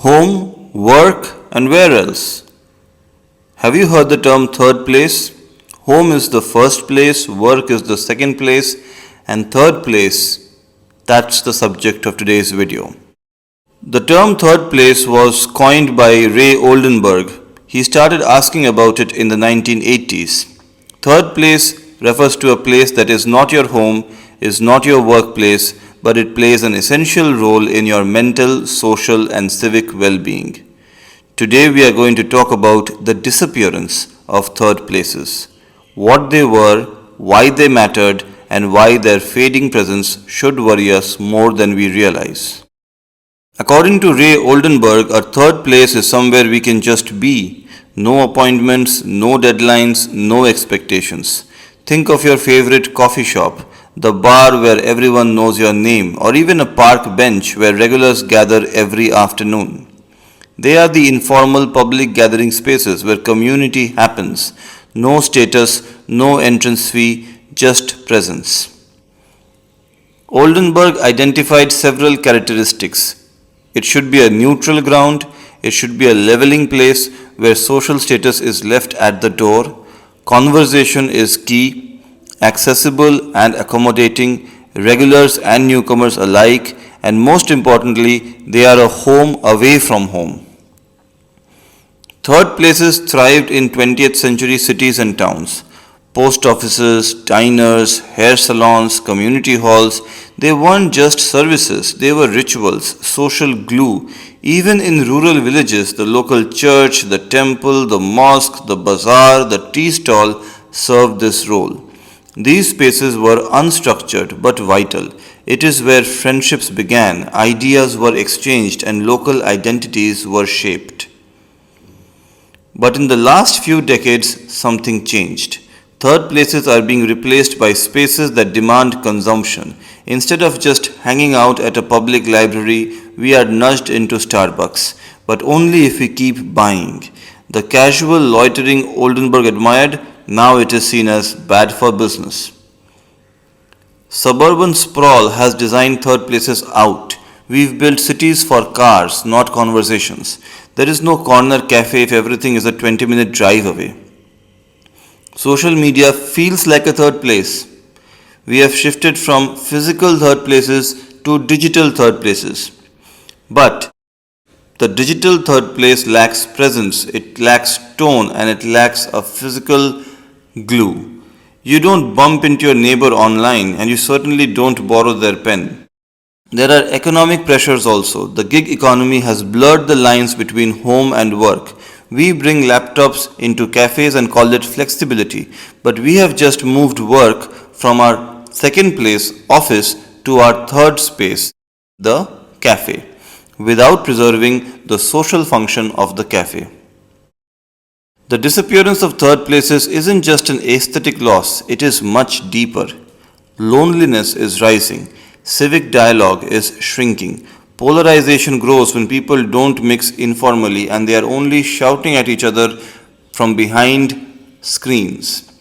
Home, work, and where else? Have you heard the term third place? Home is the first place, work is the second place, and third place, that's the subject of today's video. The term third place was coined by Ray Oldenburg. He started asking about it in the 1980s. Third place refers to a place that is not your home, is not your workplace, but it plays an essential role in your mental, social, and civic well-being. Today we are going to talk about the disappearance of third places, what they were, why they mattered, and why their fading presence should worry us more than we realize. According to Ray Oldenburg, a third place is somewhere we can just be. No appointments, no deadlines, no expectations. Think of your favorite coffee shop, the bar where everyone knows your name, or even a park bench where regulars gather every afternoon. They are the informal public gathering spaces where community happens. No status, no entrance fee, just presence. Oldenburg identified several characteristics. It should be a neutral ground, it should be a leveling place where social status is left at the door, conversation is key, accessible and accommodating, regulars and newcomers alike, and most importantly, they are a home away from home. Third places thrived in 20th century cities and towns. Post offices, diners, hair salons, community halls, they weren't just services, they were rituals, social glue. Even in rural villages, the local church, the temple, the mosque, the bazaar, the tea stall served this role. These spaces were unstructured but vital. It is where friendships began, ideas were exchanged, and local identities were shaped. But in the last few decades, something changed. Third places are being replaced by spaces that demand consumption. Instead of just hanging out at a public library, we are nudged into Starbucks, but only if we keep buying. The casual loitering Oldenburg admired, now it is seen as bad for business. Suburban sprawl has designed third places out. We've built cities for cars, not conversations. There is no corner cafe if everything is a 20-minute drive away. Social media feels like a third place. We have shifted from physical third places to digital third places. But the digital third place lacks presence, it lacks tone, and it lacks a physical glue. You don't bump into your neighbor online, and you certainly don't borrow their pen. There are economic pressures also. The gig economy has blurred the lines between home and work. We bring laptops into cafes and call it flexibility, but we have just moved work from our second place, office, to our third space, the cafe, without preserving the social function of the cafe. The disappearance of third places isn't just an aesthetic loss, it is much deeper. Loneliness is rising, civic dialogue is shrinking. Polarization grows when people don't mix informally and they are only shouting at each other from behind screens.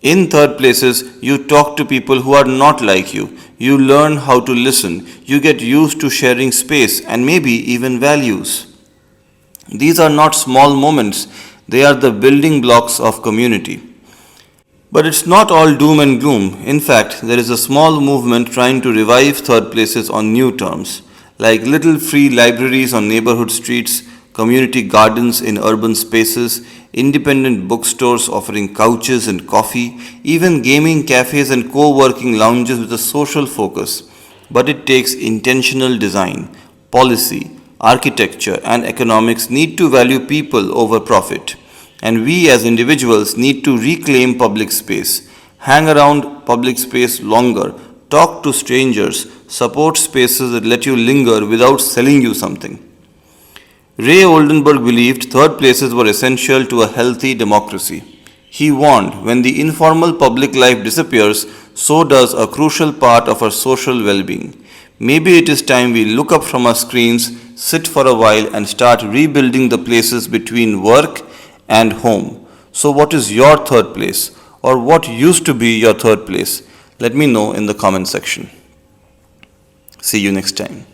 In third places, you talk to people who are not like you. You learn how to listen. You get used to sharing space and maybe even values. These are not small moments, they are the building blocks of community. But it's not all doom and gloom. In fact, there is a small movement trying to revive third places on new terms, like little free libraries on neighborhood streets, community gardens in urban spaces, independent bookstores offering couches and coffee, even gaming cafes and co-working lounges with a social focus. But it takes intentional design, policy, architecture, and economics need to value people over profit. And we as individuals need to reclaim public space, hang around public space longer, talk to strangers, support spaces that let you linger without selling you something. Ray Oldenburg believed third places were essential to a healthy democracy. He warned, when the informal public life disappears, so does a crucial part of our social well-being. Maybe it is time we look up from our screens, sit for a while, and start rebuilding the places between work and home. So what is your third place? Or what used to be your third place? Let me know in the comment section. See you next time.